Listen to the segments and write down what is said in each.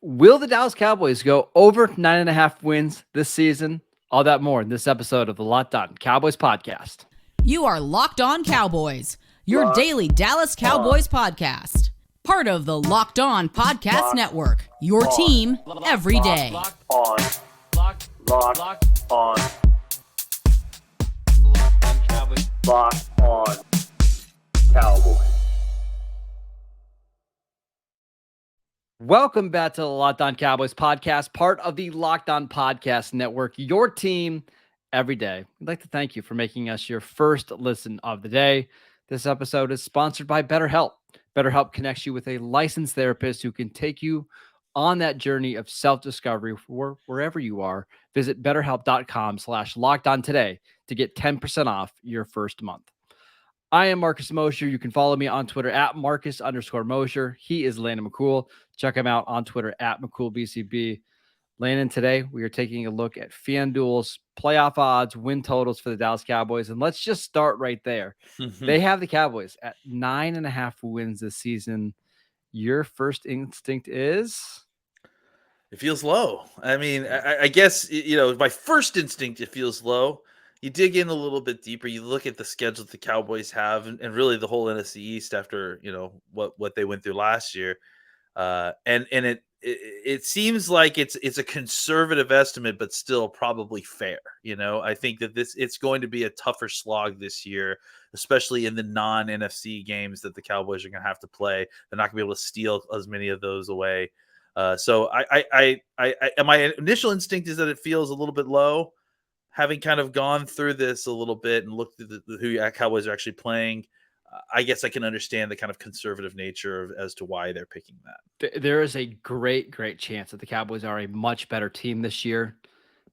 Will the Dallas Cowboys go over 9.5 wins this season? All that more in this episode of the Locked On Cowboys podcast. You are Locked On Cowboys, your Locked daily Dallas Cowboys podcast. Part of the Locked On Podcast Locked Network, your On. team every day. Locked On. Locked On. Cowboys. Locked On Cowboys. Welcome back to the Locked On Cowboys podcast, part of the Locked On Podcast Network, your team every day. We'd like to thank you for making us your first listen of the day. This episode is sponsored by BetterHelp. BetterHelp connects you with a licensed therapist who can take you on that journey of self-discovery wherever you are. Visit betterhelp.com/lockedon today to get 10% off your first month. I am Marcus Mosher. You can follow me on Twitter at Marcus_Mosher. He is Landon McCool. Check him out on Twitter at McCoolBCB. Landon, today we are taking a look at FanDuel's playoff odds, win totals for the Dallas Cowboys. And let's just start right there. They have the Cowboys at 9.5 wins this season. Your first instinct is? It feels low. I mean, I guess, my first instinct, it feels low. You dig in a little bit deeper. You look at the schedule that the Cowboys have and really the whole NFC East after, what they went through last year. And it seems like it's a conservative estimate, but still probably fair. I think that it's going to be a tougher slog this year, especially in the non-NFC games that the Cowboys are going to have to play. They're not going to be able to steal as many of those away. So my initial instinct is that it feels a little bit low. Having kind of gone through this a little bit and looked at who Cowboys are actually playing, I guess I can understand the kind of conservative nature as to why they're picking that. There is a great chance that the Cowboys are a much better team this year,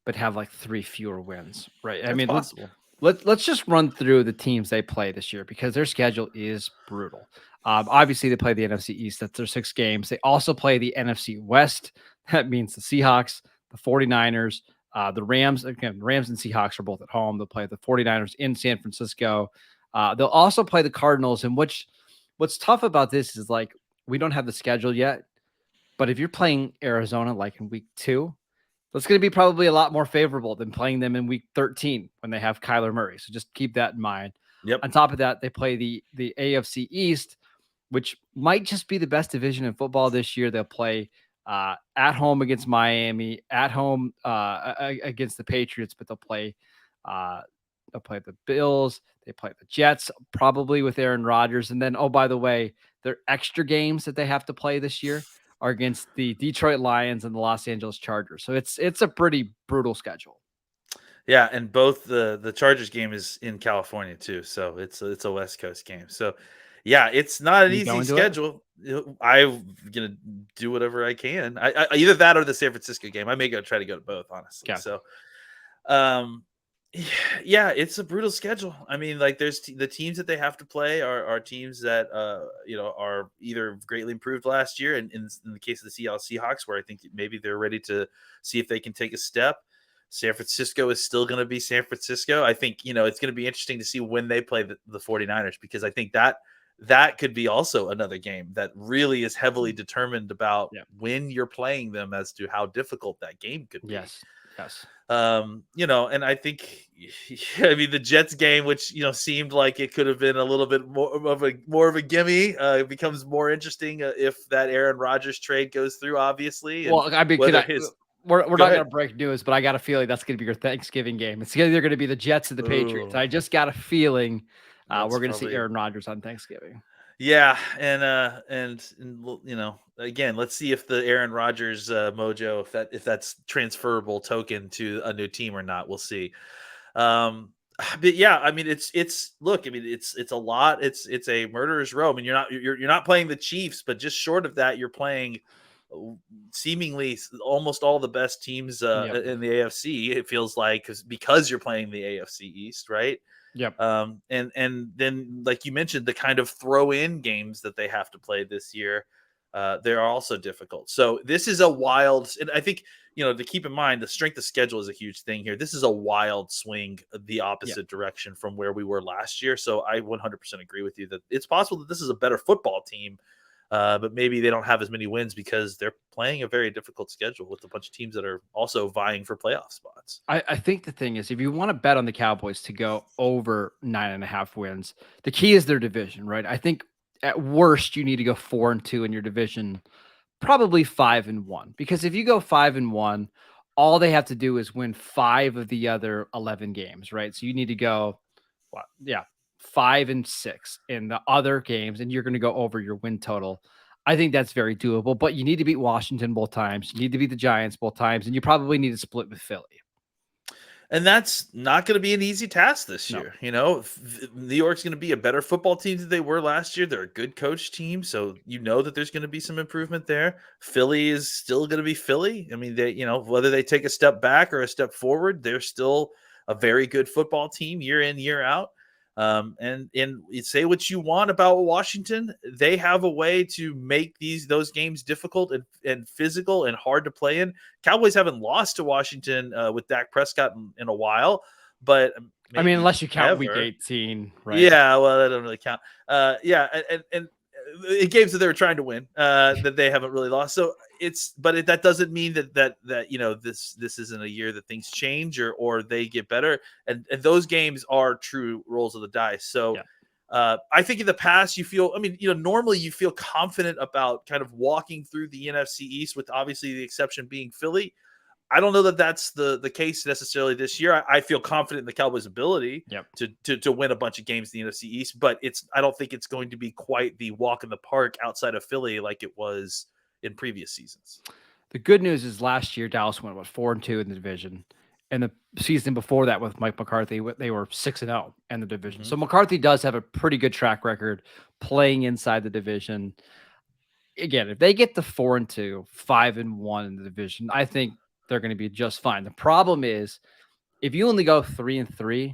but have like 3 fewer wins, right? That's possible. Let's just run through the teams they play this year because their schedule is brutal. Obviously, they play the NFC East. That's their 6 games. They also play the NFC West. That means the Seahawks, the 49ers, the Rams. Again, Rams and Seahawks are both at home. They'll play the 49ers in San Francisco. They'll also play the Cardinals. And what's tough about this is like we don't have the schedule yet. But if you're playing Arizona like in week 2, that's going to be probably a lot more favorable than playing them in week 13 when they have Kyler Murray. So just keep that in mind. Yep. On top of that, they play the AFC East, which might just be the best division in football this year. They'll play at home against Miami, at home against the Patriots, but they'll play the Bills. They play the Jets, probably with Aaron Rodgers. And then, oh, by the way, their extra games that they have to play this year are against the Detroit Lions and the Los Angeles Chargers. So it's a pretty brutal schedule. Yeah, and both the Chargers game is in California too, so it's a West Coast game. So, yeah, it's not an easy schedule. I'm gonna do whatever I can. I either that or the San Francisco game. I may try to go to both, honestly. Yeah. So, yeah, it's a brutal schedule. I mean, like there's the teams that they have to play are teams that are either greatly improved last year, and in the case of the Seattle Seahawks, where I think maybe they're ready to see if they can take a step. San Francisco is still going to be San Francisco. I think it's going to be interesting to see when they play the 49ers, because I think that could be also another game that really is heavily determined about when you're playing them as to how difficult that game could be. Yes. And I think, the Jets game, which, seemed like it could have been a little bit more of a gimme, becomes more interesting if that Aaron Rodgers trade goes through, obviously. Well, I mean, we're not going to break news, but I got a feeling that's going to be your Thanksgiving game. It's either going to be the Jets or the Patriots. I just got a feeling we're going to see Aaron Rodgers on Thanksgiving. Yeah, and again, let's see if the Aaron Rodgers mojo, if that's transferable token to a new team or not. We'll see. But yeah, I mean, it's a lot. It's a murderer's row. I mean, you're not playing the Chiefs, but just short of that, you're playing seemingly almost all the best teams in the AFC. It feels like because you're playing the AFC East, right? Yep. And then, like you mentioned, the kind of throw-in games that they have to play this year, they're also difficult. So this is a wild, and I think, to keep in mind, the strength of schedule is a huge thing here. This is a wild swing the opposite direction from where we were last year. So I 100% agree with you that it's possible that this is a better football team but maybe they don't have as many wins because they're playing a very difficult schedule with a bunch of teams that are also vying for playoff spots. I think the thing is, if you want to bet on the Cowboys to go over 9.5 wins, the key is their division, right? I think at worst you need to go 4-2 in your division, probably 5-1, because if you go 5-1, all they have to do is win 5 of the other 11 games, right? So you need to go, what? Yeah, 5-6 in the other games, and you're going to go over your win total. I think that's very doable, but you need to beat Washington both times. You need to beat the Giants both times, and you probably need to split with Philly. And that's not going to be an easy task this No. year. New York's going to be a better football team than they were last year. They're a good coach team, so that there's going to be some improvement there. Philly is still going to be Philly. I mean, whether they take a step back or a step forward, they're still a very good football team year in, year out. And you say what you want about Washington, they have a way to make those games difficult and physical and hard to play in. Cowboys haven't lost to Washington with Dak Prescott in a while, but I mean, unless you count ever. Week 18, right? Yeah, well, that doesn't really count. Yeah, and in games that they were trying to win, that they haven't really lost. So that doesn't mean that this isn't a year that things change or they get better. And those games are true rolls of the dice. So I think in the past normally you feel confident about kind of walking through the NFC East, with obviously the exception being Philly. I don't know that that's the case necessarily this year. I feel confident in the Cowboys' ability to win a bunch of games in the NFC East, but I don't think it's going to be quite the walk in the park outside of Philly like it was in previous seasons. The good news is last year Dallas went 4-2 in the division, and the season before that with Mike McCarthy, they were 6-0 in the division. Mm-hmm. So McCarthy does have a pretty good track record playing inside the division. Again, if they get to 4-2, 5-1 in the division, I think they're going to be just fine. The problem is if you only go 3-3,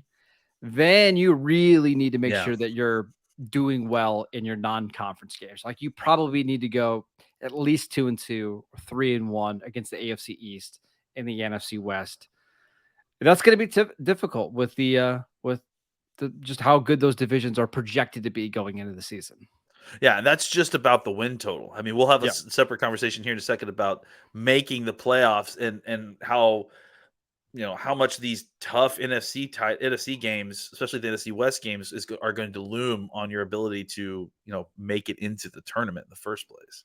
then you really need to make sure that you're doing well in your non-conference games. Like you probably need to go at least 2-2 or 3-1 against the AFC East and the NFC West. And that's going to be difficult with just how good those divisions are projected to be going into the season. Yeah, and that's just about the win total. I mean, we'll have a separate conversation here in a second about making the playoffs and how much these tough NFC games, especially the NFC West games, are going to loom on your ability to make it into the tournament in the first place.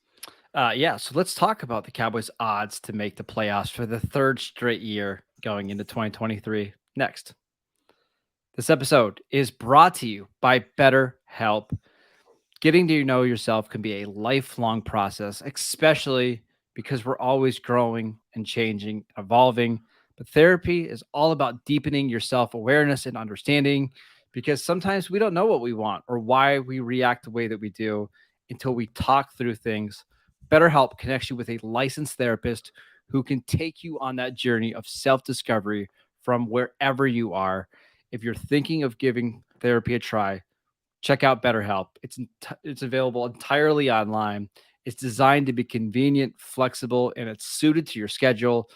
So let's talk about the Cowboys' odds to make the playoffs for the third straight year going into 2023 next. This episode is brought to you by BetterHelp. Getting to know yourself can be a lifelong process, especially because we're always growing and changing, evolving. But therapy is all about deepening your self-awareness and understanding, because sometimes we don't know what we want or why we react the way that we do until we talk through things. BetterHelp connects you with a licensed therapist who can take you on that journey of self-discovery from wherever you are. If you're thinking of giving therapy a try, check out BetterHelp. It's available entirely online. It's designed to be convenient, flexible, and it's suited to your schedule.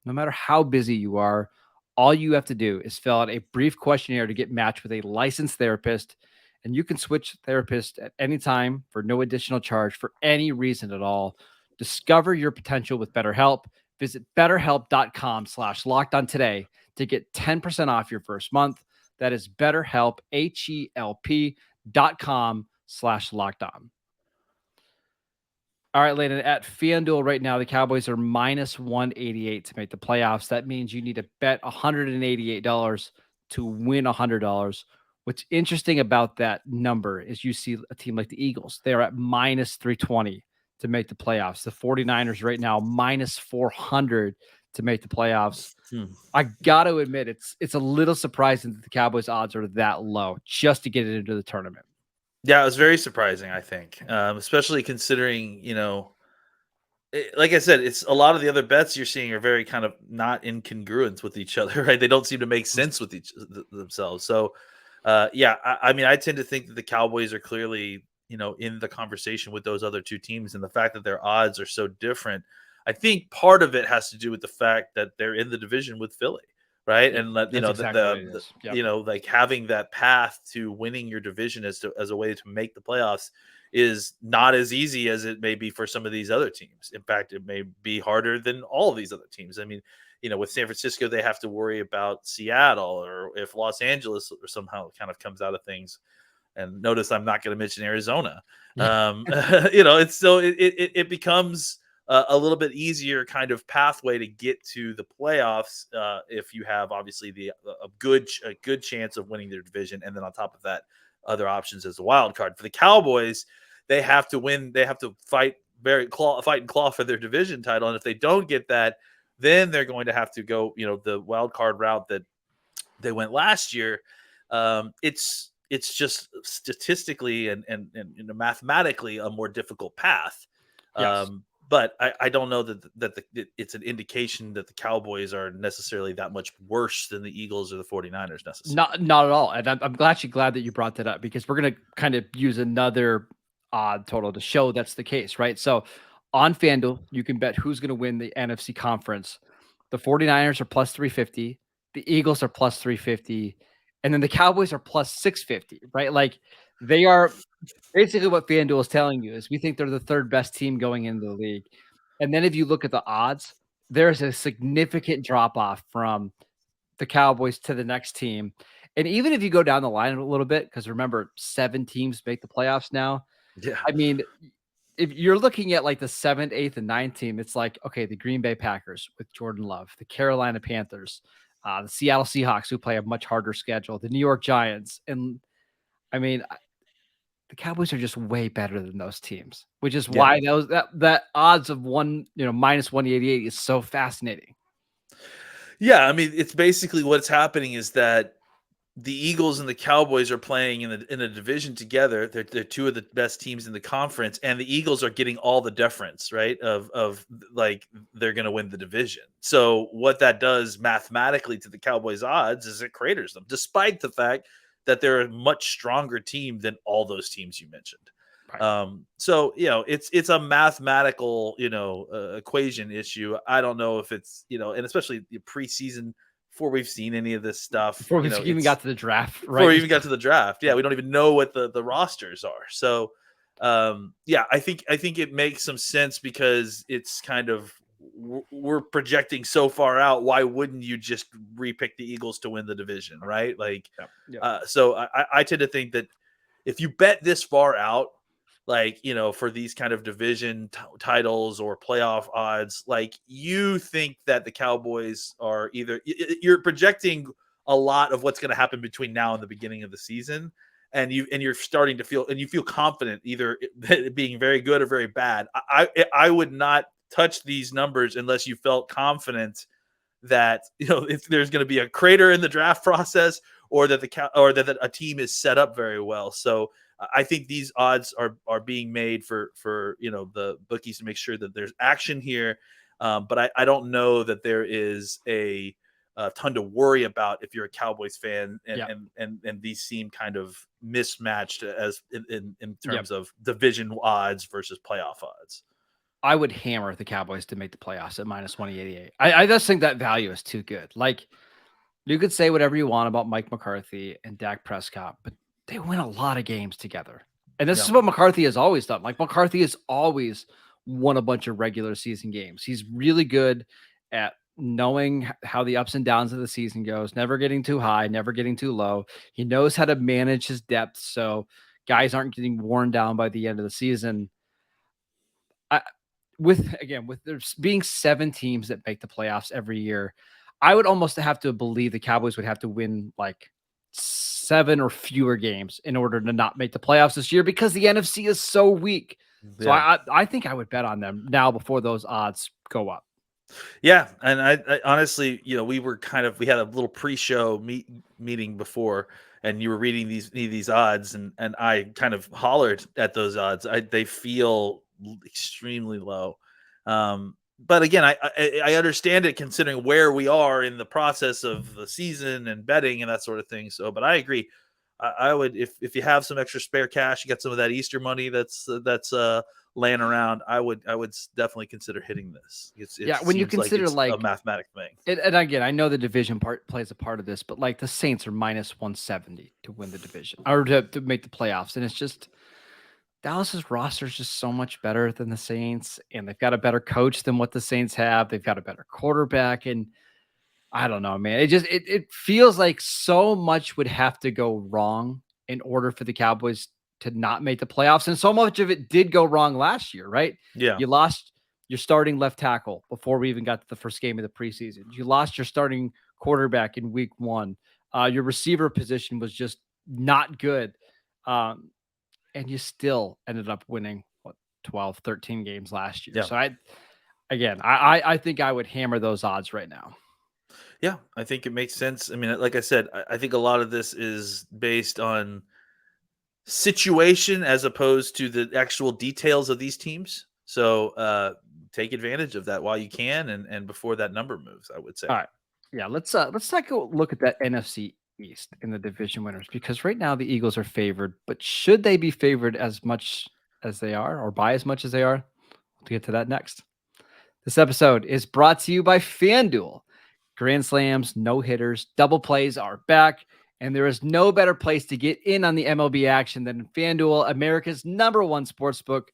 No matter how busy you are, all you have to do is fill out a brief questionnaire to get matched with a licensed therapist, and you can switch therapists at any time for no additional charge for any reason at all. Discover your potential with BetterHelp. Visit betterhelp.com/lockedon today to get 10% off your first month. That is BetterHelp, HELP.com/lockedon. All right, Landon, at FanDuel right now, the Cowboys are -188 to make the playoffs. That means you need to bet $188 to win $100. What's interesting about that number is you see a team like the Eagles. They're at -320 to make the playoffs. The 49ers right now, -400 to make the playoffs. I got to admit, it's a little surprising that the Cowboys odds are that low just to get it into the tournament. Yeah, it was very surprising, I think, especially considering, like I said, it's a lot of the other bets you're seeing are very kind of not incongruent with each other, right? They don't seem to make sense with themselves. So, I mean, I tend to think that the Cowboys are clearly, in the conversation with those other two teams, and the fact that their odds are so different. I think part of it has to do with the fact that they're in the division with Philly, right? And like having that path to winning your division as a way to make the playoffs is not as easy as it may be for some of these other teams. In fact, it may be harder than all of these other teams. I mean, with San Francisco, they have to worry about Seattle, or if Los Angeles or somehow kind of comes out of things. And notice I'm not going to mention Arizona. It's still it becomes a little bit easier kind of pathway to get to the playoffs if you have obviously a good chance of winning their division, and then on top of that, other options as a wild card. For the Cowboys, they have to win. They have to fight and claw for their division title, and if they don't get that, then they're going to have to go the wild card route that they went last year. It's just statistically and mathematically a more difficult path. Yes. But I don't know that it's an indication that the Cowboys are necessarily that much worse than the Eagles or the 49ers necessarily. Not at all. And I'm glad that you brought that up, because we're going to kind of use another odd total to show that's the case, right? So on FanDuel, you can bet who's going to win the NFC conference. The 49ers are plus 350. The Eagles are plus 350. And then the Cowboys are plus 650, right? Like, they are basically what FanDuel is telling you is we think they're the third best team going into the league. And then if you look at the odds, there's a significant drop off from the Cowboys to the next team. And even if you go down the line a little bit, because remember, 7 teams make the playoffs now. Yeah. I mean, if you're looking at like the 7th, 8th, and 9th team, it's like, okay, the Green Bay Packers with Jordan Love, the Carolina Panthers, the Seattle Seahawks, who play a much harder schedule, the New York Giants. And I mean, the Cowboys are just way better than those teams, which is why that odds of minus 188 is so fascinating. Yeah, I mean, it's basically what's happening is that the Eagles and the Cowboys are playing in a division together. They're two of the best teams in the conference, and the Eagles are getting all the deference, right? Of like they're going to win the division. So what that does mathematically to the Cowboys' odds is it craters them, despite the fact that they're a much stronger team than all those teams you mentioned. Right. So it's a mathematical equation issue. I don't know if it's and especially the preseason, before we've seen any of this stuff, before we even got to the draft, right? Before we even got to the draft, we don't even know what the rosters are. So, I think it makes some sense, because it's kind of we're projecting so far out. Why wouldn't you just repick the Eagles to win the division, right? Like, so I tend to think that if you bet this far out, like, for these kind of division titles or playoff odds, like, you think that the Cowboys are you're projecting a lot of what's going to happen between now and the beginning of the season. And you're starting to feel confident either being very good or very bad. I would not touch these numbers unless you felt confident that, if there's going to be a crater in the draft process, or that a team is set up very well. So I think these odds are being made for the bookies to make sure that there's action here. But I don't know that there is a ton to worry about if you're a Cowboys fan, and these seem kind of mismatched as in terms of division odds versus playoff odds. I would hammer the Cowboys to make the playoffs at minus 188. I just think that value is too good. Like, you could say whatever you want about Mike McCarthy and Dak Prescott, but they win a lot of games together. And this is what McCarthy has always done. Like, McCarthy has always won a bunch of regular season games. He's really good at knowing how the ups and downs of the season goes, never getting too high, never getting too low. He knows how to manage his depth, so guys aren't getting worn down by the end of the season. With there being 7 teams that make the playoffs every year, I would almost have to believe the Cowboys would have to win like 7 or fewer games in order to not make the playoffs this year, because the NFC is so weak. So I think I would bet on them now before those odds go up. Yeah, and I honestly, we had a little pre-show meeting before, and you were reading these odds, and I kind of hollered at those odds. They feel extremely low. But again, I understand it, considering where we are in the process of the season and betting and that sort of thing. So, but I agree. I would, if you have some extra spare cash, you got some of that Easter money that's laying around, I would definitely consider hitting this. When you consider like a mathematic thing. And again, I know the division part plays a part of this, but like the Saints are minus 170 to win the division or to make the playoffs, and it's just Dallas's roster is just so much better than the Saints, and they've got a better coach than what the Saints have. They've got a better quarterback, and I don't know, man. It feels like so much would have to go wrong in order for the Cowboys to not make the playoffs, and so much of it did go wrong last year, right? Yeah. You lost your starting left tackle before we even got to the first game of the preseason. You lost your starting quarterback in week 1. Your receiver position was just not good. Um, and you still ended up winning 12, 13 games last year. Yeah. So I think I would hammer those odds right now. Yeah, I think it makes sense. I mean, like I said, I think a lot of this is based on situation as opposed to the actual details of these teams. So take advantage of that while you can, and before that number moves, I would say. All right. Yeah, let's take a look at that NFC East in the division winners, because right now the Eagles are favored, but should they be favored as much as they are, or by as much as they are? We'll get to that next. This episode is brought to you by FanDuel. Grand slams, no hitters, double plays are back, and there is no better place to get in on the MLB action than FanDuel, America's #1 sportsbook.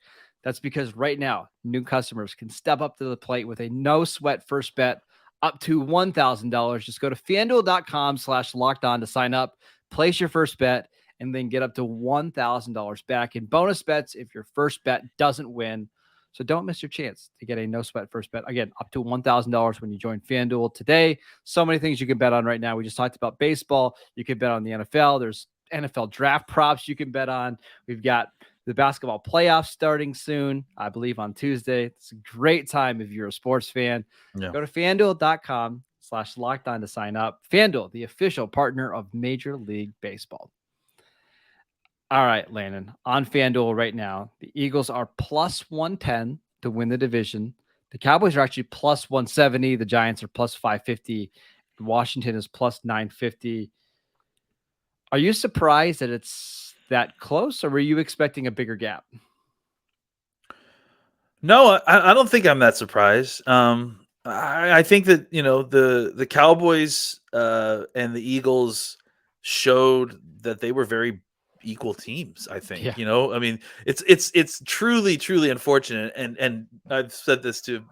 That's because right now, new customers can step up to the plate with a no sweat first bet up to $1,000. Just go to fanduel.com/lockedon to sign up, place your first bet, and then get up to $1,000 back in bonus bets if your first bet doesn't win. So don't miss your chance to get a no sweat first bet. Again, up to $1,000 when you join FanDuel today. So many things you can bet on right now. We just talked about baseball. You can bet on the NFL. There's NFL draft props you can bet on. We've got the basketball playoffs starting soon, I believe on Tuesday. It's a great time if you're a sports fan. Yeah. Go to fanduel.com/lockedon to sign up. FanDuel, the official partner of Major League Baseball. All right, Landon, on FanDuel right now, the Eagles are plus 110 to win the division. The Cowboys are actually plus 170. The Giants are plus 550. Washington is plus 950. Are you surprised that it's that close, or were you expecting a bigger gap? No, I don't think I'm that surprised. I think that the Cowboys and the Eagles showed that they were very equal teams. I think Yeah. I mean it's truly unfortunate, and I've said this to.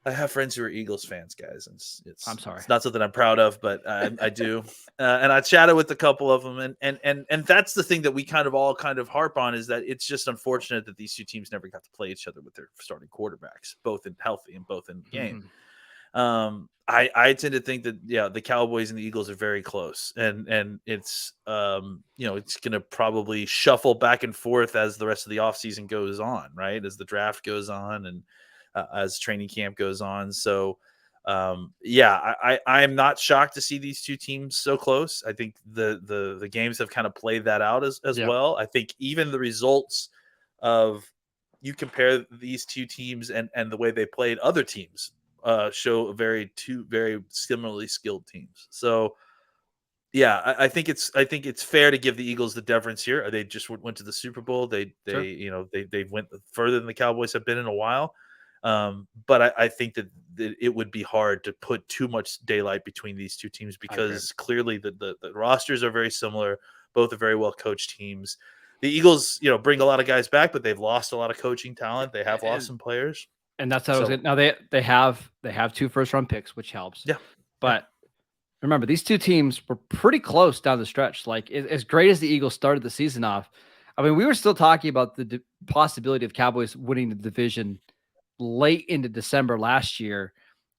I have friends who are Eagles fans, guys, and I'm sorry. it's not something I'm proud of, but I do. And I chatted with a couple of them, and that's the thing that we kind of harp on, is that it's just unfortunate that these two teams never got to play each other with their starting quarterbacks, both in healthy and both in the game. I tend to think that the Cowboys and the Eagles are very close, and it's it's going to probably shuffle back and forth as the rest of the offseason goes on, right? As the draft goes on, and as training camp goes on. So I'm not shocked to see these two teams so close. I think the games have kind of played that out as well. I think even the results of, you compare these two teams and the way they played other teams show two very similarly skilled teams. So I think it's fair to give the Eagles the deference here. They just went to the Super Bowl. They went further than the Cowboys have been in a while. But I think that it would be hard to put too much daylight between these two teams, because clearly the rosters are very similar. Both are very well coached teams. The Eagles, bring a lot of guys back, but they've lost a lot of coaching talent. They have lost some players. And that's how now they have 2 first-round picks, which helps. Yeah. But remember, these two teams were pretty close down the stretch. Like, as great as the Eagles started the season off, I mean, we were still talking about the possibility of Cowboys winning the division late into December last year.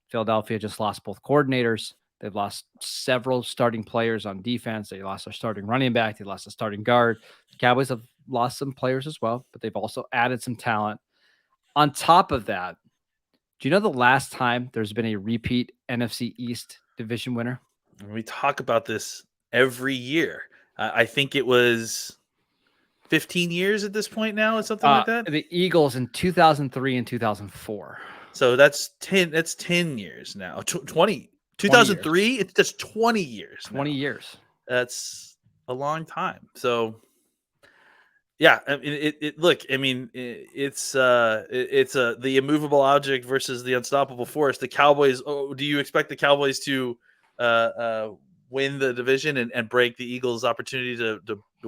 Philadelphia just lost both coordinators. They've lost several starting players on defense. They lost their starting running back. They lost a starting guard. The Cowboys have lost some players as well, but they've also added some talent. On top of that, do you know the last time there's been a repeat NFC East division winner? We talk about this every year. I think it was 15 years at this point now, or something like that. The Eagles in 2003 and 2004. So that's 10. That's 10 years now. 20. 2003. It's just 20 years. 20 years. That's a long time. So yeah, I mean, it's the immovable object versus the unstoppable force. The Cowboys. Oh, do you expect the Cowboys to win the division and break the Eagles' opportunity to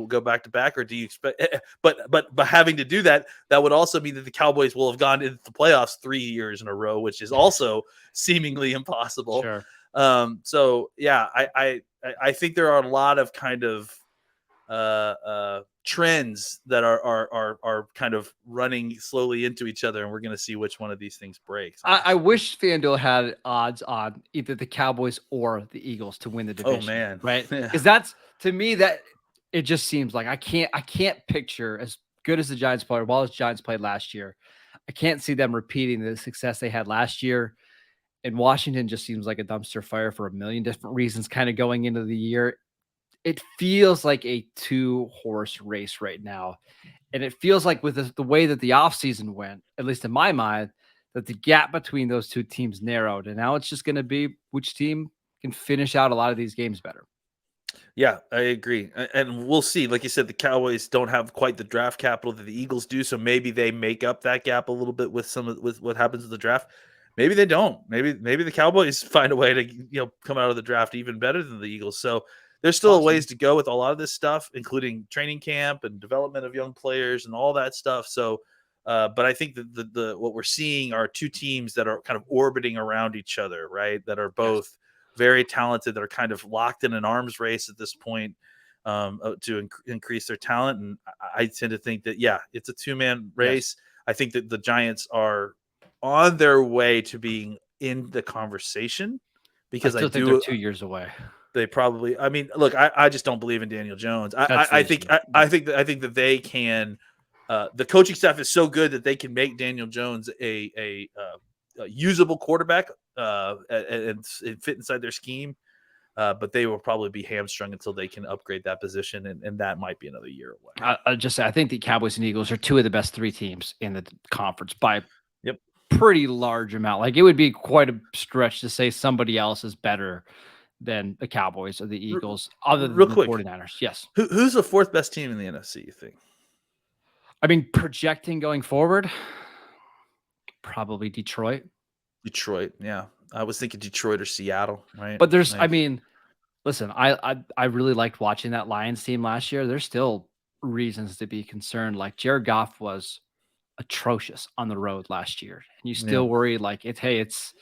go back to back, or do you expect? But having to do that, that would also mean that the Cowboys will have gone into the playoffs 3 years in a row, which is also seemingly impossible. Sure. So yeah, I think there are a lot of kind of trends that are kind of running slowly into each other, and we're going to see which one of these things breaks. I wish FanDuel had odds on either the Cowboys or the Eagles to win the division. Oh man, right? Yeah. Because that's, to me, that it just seems like I can't picture, as good as the Giants played, well as Giants played last year, I can't see them repeating the success they had last year. And Washington just seems like a dumpster fire for a million different reasons kind of going into the year. It feels like a 2-horse race right now. And it feels like with the way that the offseason went, at least in my mind, that the gap between those two teams narrowed. And now it's just going to be which team can finish out a lot of these games better. Yeah, I agree. And we'll see. Like you said, the Cowboys don't have quite the draft capital that the Eagles do. So maybe they make up that gap a little bit with with what happens in the draft. Maybe they don't. Maybe the Cowboys find a way to come out of the draft even better than the Eagles. So there's still a ways to go with a lot of this stuff, including training camp and development of young players and all that stuff. So, but I think that the what we're seeing are two teams that are kind of orbiting around each other, right? That are both very talented, that are kind of locked in an arms race at this point to increase their talent. And I tend to think that, yeah, it's a 2-man race. Yes. I think that the Giants are on their way to being in the conversation, because I still think they're 2 years away. They probably, I mean, look, I just don't believe in Daniel Jones. I think that they can, the coaching staff is so good that they can make Daniel Jones a usable quarterback and fit inside their scheme. But they will probably be hamstrung until they can upgrade that position. And that might be another year away. I think the Cowboys and Eagles are two of the best 3 teams in the conference by pretty large amount. Like, it would be quite a stretch to say somebody else is better than the Cowboys or the Eagles, other than the 49ers. Yes. Who's the 4th best team in the NFC, you think? I mean, projecting going forward, probably Detroit. Yeah. I was thinking Detroit or Seattle, right? But there's, I mean, listen, I really liked watching that Lions team last year. There's still reasons to be concerned. Like, Jared Goff was atrocious on the road last year, and you still worry like it's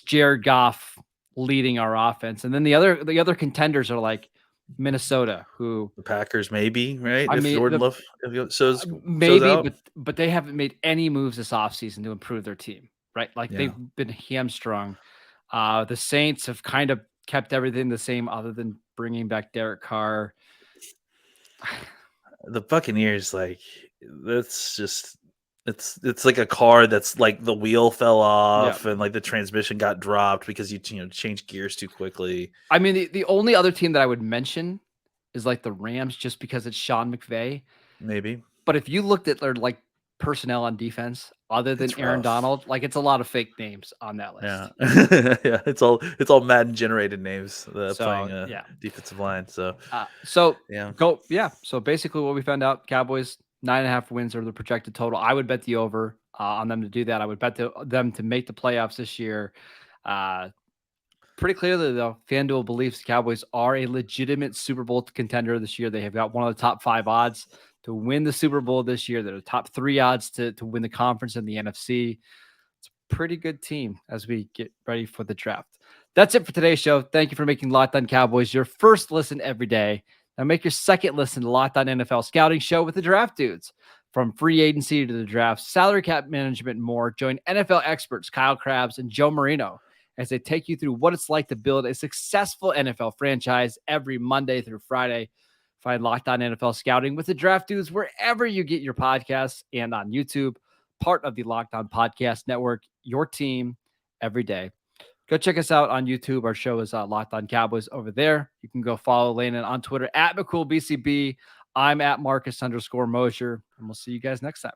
Jared Goff leading our offense. And then the other contenders are like Minnesota, who the Packers, maybe, right? I mean, Jordan Love shows maybe, out. but they haven't made any moves this offseason to improve their team, right? Like, they've been hamstrung. The Saints have kind of kept everything the same other than bringing back Derek Carr. The Buccaneers, like, that's just, it's like a car that's like the wheel fell off and like the transmission got dropped because you changed gears too quickly. I mean, the only other team that I would mention is like the Rams, just because it's Sean McVay. Maybe. But if you looked at their like personnel on defense, other than Aaron Donald, like, it's a lot of fake names on that list. Yeah. Yeah. It's all Madden generated names playing defensive line. So So basically what we found out, Cowboys 9.5 wins are the projected total. I would bet the over on them to do that. I would bet them to make the playoffs this year. Pretty clearly, though, FanDuel believes the Cowboys are a legitimate Super Bowl contender this year. They have got one of the top 5 odds to win the Super Bowl this year. They're the top 3 odds to win the conference in the NFC. It's a pretty good team as we get ready for the draft. That's it for today's show. Thank you for making Locked On Cowboys your first listen every day. Now make your second listen to Locked On NFL Scouting Show with the Draft Dudes. From free agency to the draft, salary cap management, and more, join NFL experts Kyle Krabs and Joe Marino as they take you through what it's like to build a successful NFL franchise every Monday through Friday. Find Locked On NFL Scouting with the Draft Dudes wherever you get your podcasts and on YouTube, part of the Locked On Podcast Network, your team every day. Go check us out on YouTube. Our show is Locked On Cowboys over there. You can go follow Landon on Twitter at McCoolBCB. I'm at Marcus_Mosher, and we'll see you guys next time.